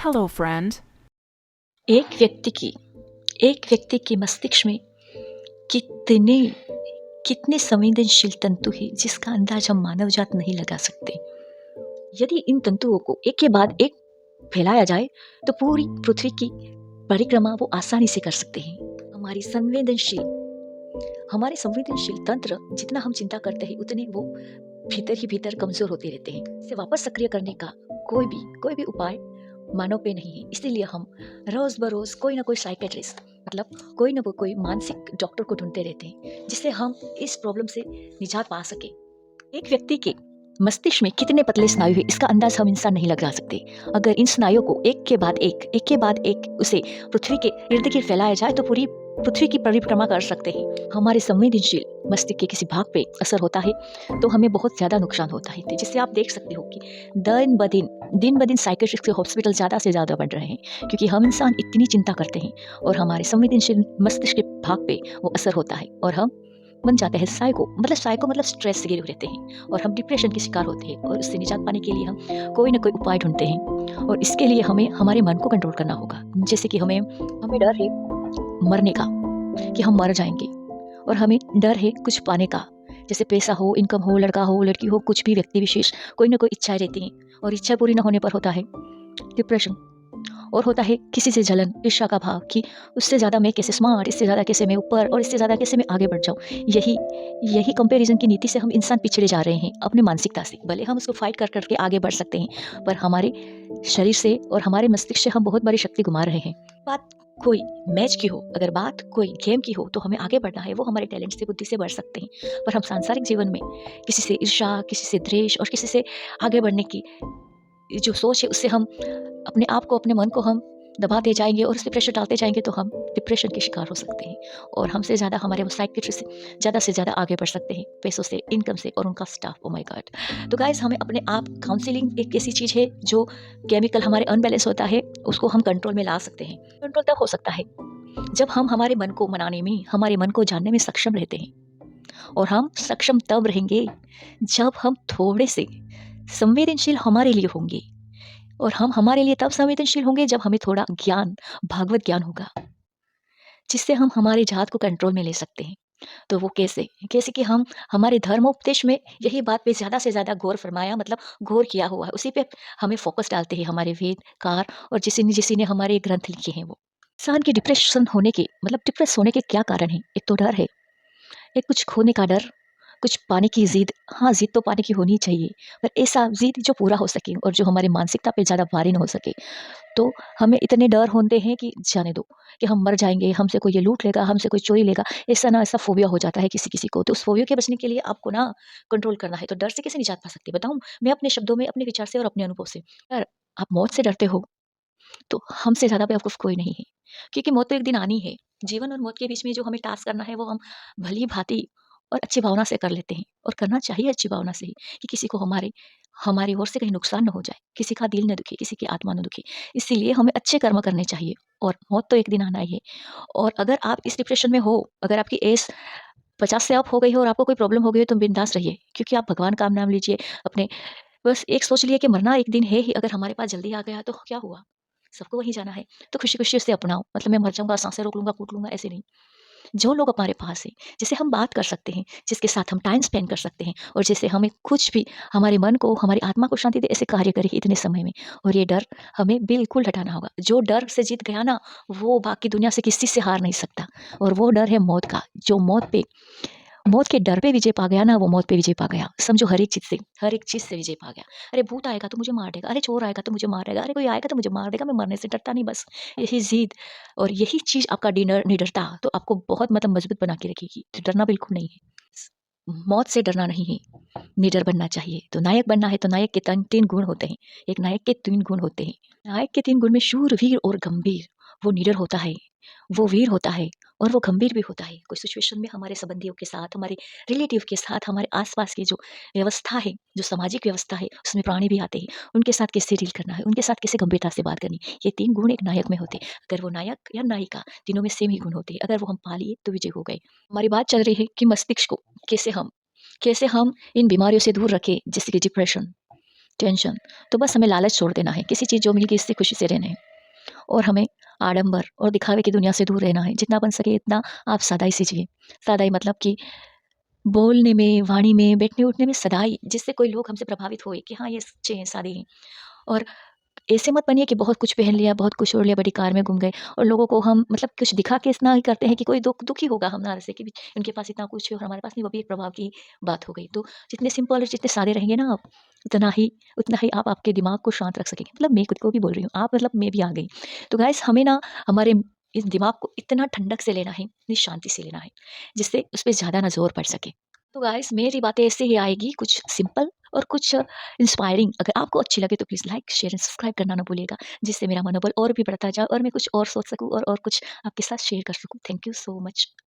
Hello, friend. एक व्यक्ति की एक व्यक्ति के मस्तिष्क में कितने कितने संवेदनशील तंतु हैं जिसका अंदाज हम मानव जात नहीं लगा सकते। यदि इन तंतुओं को एक के बाद एक फैलाया जाए तो पूरी पृथ्वी की परिक्रमा वो आसानी से कर सकते हैं। हमारे संवेदनशील तंत्र जितना हम चिंता करते हैं उतने वो भीतर ही भीतर कमजोर होते रहते हैं। इसे वापस सक्रिय करने का कोई भी उपाय मानव पे नहीं है। इसीलिए हम रोज बरोज कोई ना कोई साइकेट्रिस्ट मतलब कोई ना कोई मानसिक डॉक्टर को ढूंढते रहते हैं जिससे हम इस प्रॉब्लम से निजात पा सके। एक व्यक्ति के मस्तिष्क में कितने पतले स्नायु है इसका अंदाज हम इंसान नहीं लगा सकते। अगर इन स्नायुओं को एक के बाद एक उसे पृथ्वी के इर्द गिर्द फैलाया जाए तो पूरी पृथ्वी की परिक्रमा कर सकते हैं। हमारे संवेदनशील मस्तिष्क के किसी भाग पे असर होता है तो हमें बहुत ज्यादा नुकसान होता है, जिससे आप देख सकते हो कि दिन ब दिन साइकेट्रिस्ट के हॉस्पिटल ज्यादा से ज्यादा बढ़ रहे हैं क्योंकि हम इंसान इतनी चिंता करते हैं और हमारे संवेदनशील मस्तिष्क के भाग पे वो असर होता है और हम बन जाते हैं साइको मतलब स्ट्रेस से घिरे रहते हैं और हम डिप्रेशन के शिकार होते हैं। और उससे निजात पाने के लिए हम कोई ना कोई उपाय ढूंढते हैं और इसके लिए हमें हमारे मन को कंट्रोल करना होगा। जैसे कि हमें डर है मरने का कि हम मर जाएंगे और हमें डर है कुछ पाने का, जैसे पैसा हो, इनकम हो, लड़का हो, लड़की हो, कुछ भी व्यक्ति विशेष कोई ना कोई इच्छाएं रहती हैं और इच्छा पूरी न होने पर होता है डिप्रेशन। और होता है किसी से जलन, ईर्ष्या का भाव कि उससे ज़्यादा मैं कैसे स्मार्ट, इससे ज़्यादा कैसे मैं ऊपर और इससे ज़्यादा कैसे मैं आगे बढ़ जाऊँ। यही कंपैरिजन की नीति से हम इंसान पिछड़े जा रहे हैं अपनी मानसिकता से। भले हम उसको फाइट कर करके आगे बढ़ सकते हैं पर हमारे शरीर से और हमारे मस्तिष्क से हम बहुत बड़ी शक्ति गुमा रहे हैं। बात कोई मैच की हो, अगर बात कोई गेम की हो तो हमें आगे बढ़ना है, वो हमारे टैलेंट से, बुद्धि से बढ़ सकते हैं। पर हम सांसारिक जीवन में किसी से ईर्ष्या, किसी से द्वेष और किसी से आगे बढ़ने की जो सोच है उससे हम अपने आप को, अपने मन को हम दबाते जाएंगे और उस पर प्रेशर डालते जाएंगे तो हम डिप्रेशन के शिकार हो सकते हैं और हमसे ज़्यादा हमारे साइकियाट्रिस्ट से ज़्यादा आगे बढ़ सकते हैं पैसों से, इनकम से और उनका स्टाफ। Oh my God. तो गाइस, हमें अपने आप, काउंसलिंग एक ऐसी चीज़ है जो केमिकल हमारे अनबैलेंस होता है उसको हम कंट्रोल में ला सकते हैं। कंट्रोल तब हो सकता है जब हम हमारे मन को मनाने में, हमारे मन को जानने में सक्षम रहते हैं। और हम सक्षम तब रहेंगे जब हम थोड़े से संवेदनशील हमारे लिए होंगे और हम हमारे लिए तब संवेदनशील होंगे जब हमें थोड़ा ज्ञान, भागवत ज्ञान होगा जिससे हम हमारे जात को कंट्रोल में ले सकते हैं। तो वो कैसे कैसे कि हम हमारे धर्मोपदेश में यही बात पे ज़्यादा से ज़्यादा गौर फरमाया, मतलब गौर किया हुआ है, उसी पे हमें फोकस डालते हैं हमारे वेदकार और जिसी ने हमारे ग्रंथ लिखे हैं वो। इंसान के डिप्रेशन होने के मतलब डिप्रेस होने के क्या कारण है? एक तो डर है, एक कुछ खोने का डर, कुछ पाने की ज़िद। हाँ, ज़िद तो पाने की होनी चाहिए, पर ऐसा ज़िद जो पूरा हो सके और जो हमारी मानसिकता पे ज़्यादा भारी ना हो सके। तो हमें इतने डर होते हैं कि जाने दो, कि हम मर जाएँगे, हमसे कोई ये लूट लेगा, हमसे कोई चोरी लेगा, ऐसा ना ऐसा फ़ोबिया हो जाता है किसी-किसी को। तो उस फ़ोबिया के बचने के लिए आपको ना कंट्रोल करना है। तो डर से कैसे निजात पा सकते हैं बताऊँ? मैं अपने शब्दों में, अपने विचार से और अपने अनुभव से। अगर आप मौत से डरते हो, तो हमसे ज़्यादा बेवकूफ़ कोई नहीं है, क्योंकि मौत तो एक दिन आनी है। जीवन और मौत के बीच में जो हमें टास्क करना है वो हम भली-भाँति और अच्छी भावना से कर लेते हैं और करना चाहिए अच्छी भावना से ही, कि किसी को हमारी ओर से कहीं नुकसान ना हो जाए, किसी का दिल ना दुखे, किसी की आत्मा ना दुखे। इसीलिए हमें अच्छे कर्म करने चाहिए और मौत तो एक दिन आना ही है। और अगर आप इस डिप्रेशन में हो, अगर आपकी एज 50 से अप हो गई हो और आपको कोई प्रॉब्लम हो गई है तो बिंदास रहिए, क्योंकि आप भगवान का नाम लीजिए अपने। बस एक सोच लिए कि मरना एक दिन है ही, अगर हमारे पास जल्दी आ गया तो क्या हुआ? सबको वहीं जाना है, तो खुशी-खुशी उसे अपनाओ। मतलब मैं मर जाऊँगा, साँसें रोक लूँगा, कूट लूँगा, ऐसे नहीं। जो लोग हमारे पास हैं, जिससे हम बात कर सकते हैं, जिसके साथ हम टाइम स्पेंड कर सकते हैं और जिससे हमें कुछ भी, हमारे मन को, हमारी आत्मा को शांति दे, ऐसे कार्य करें इतने समय में। और ये डर हमें बिल्कुल हटाना होगा। जो डर से जीत गया ना, वो बाकी दुनिया से किसी से हार नहीं सकता। और वो डर है मौत का। जो मौत के डर पे विजय पा गया ना, वो मौत पे विजय पा गया। समझो, हर एक चीज़ से विजय पा गया। अरे भूत आएगा तो मुझे मार देगा, अरे चोर आएगा तो मुझे मार देगा, अरे कोई आएगा तो मुझे मार देगा, मैं मरने से डरता नहीं बस। यही ज़िद और यही चीज़ आपका निडरता तो आपको बहुत मतलब मजबूत बना के रखेगी। तो डरना बिल्कुल नहीं है। स मौत से डरना नहीं है, निडर बनना चाहिए। तो नायक बनना है तो नायक के 3 गुण होते हैं। एक नायक के 3 गुण होते हैं। नायक के 3 गुण में शूर, वीर और गंभीर। वो निडर होता है, वो वीर होता है और वो गंभीर भी होता है। कोई सिचुएशन में हमारे संबंधियों के साथ, हमारे रिलेटिव के साथ, हमारे आस-पास की जो व्यवस्था है, जो सामाजिक व्यवस्था है, उसमें प्राणी भी आते हैं। उनके साथ कैसे डील करना है, उनके साथ कैसे गंभीरता से बात करनी है, ये 3 गुण एक नायक में होते हैं। अगर वो नायक या नायिका, तीनों में सेम ही गुण होते हैं। अगर वो हम पा लिए तो विजय हो गए। हमारी बात चल रही है कि मस्तिष्क को कैसे हम इन बीमारियों से दूर रखें, जैसे कि डिप्रेशन। टेंशन। तो बस हमें लालच छोड़ देना है, किसी चीज़ जो मिल गई इससे खुशी से रहना है और हमें आडंबर और दिखावे की दुनिया से दूर रहना है। जितना बन सके इतना आप सादाई से जिए। सादाई मतलब कि बोलने में, वाणी में, बैठने-उठने में सदाई, जिससे कोई लोग हमसे प्रभावित होए कि हाँ, ये सच्चे हैं, सादे हैं। और ऐसे मत बनिए कि बहुत कुछ पहन लिया, बहुत कुछ ओढ़ लिया, बड़ी कार में घूम गए और लोगों को हम मतलब कुछ दिखा के इतना ही करते हैं कि कोई दुखी होगा हमारे से कि उनके पास इतना कुछ है और हमारे पास नहीं, वो भी एक प्रभाव की बात हो गई। तो जितने सिंपल और जितने सादे रहेंगे ना आप, उतना ही आप आपके दिमाग को शांत रख सकेंगे। मतलब मैं खुद को भी बोल रही हूँ, आप मतलब मैं भी आ गई। तो गाइस हमें ना हमारे इस दिमाग को इतना ठंडक से लेना है, इतनी शांति से लेना है, जिससे उस पे ज़्यादा ना ज़ोर पड़ सके। तो गाइस मेरी बातें ऐसे ही आएगी, कुछ सिंपल और कुछ इंस्पायरिंग। अगर आपको अच्छी लगे तो please like, share and subscribe करना ना भूलिएगा, जिससे मेरा मनोबल और भी बढ़ता जाए और मैं कुछ और सोच सकूँ और कुछ आपके साथ शेयर कर सकूँ। Thank you so much.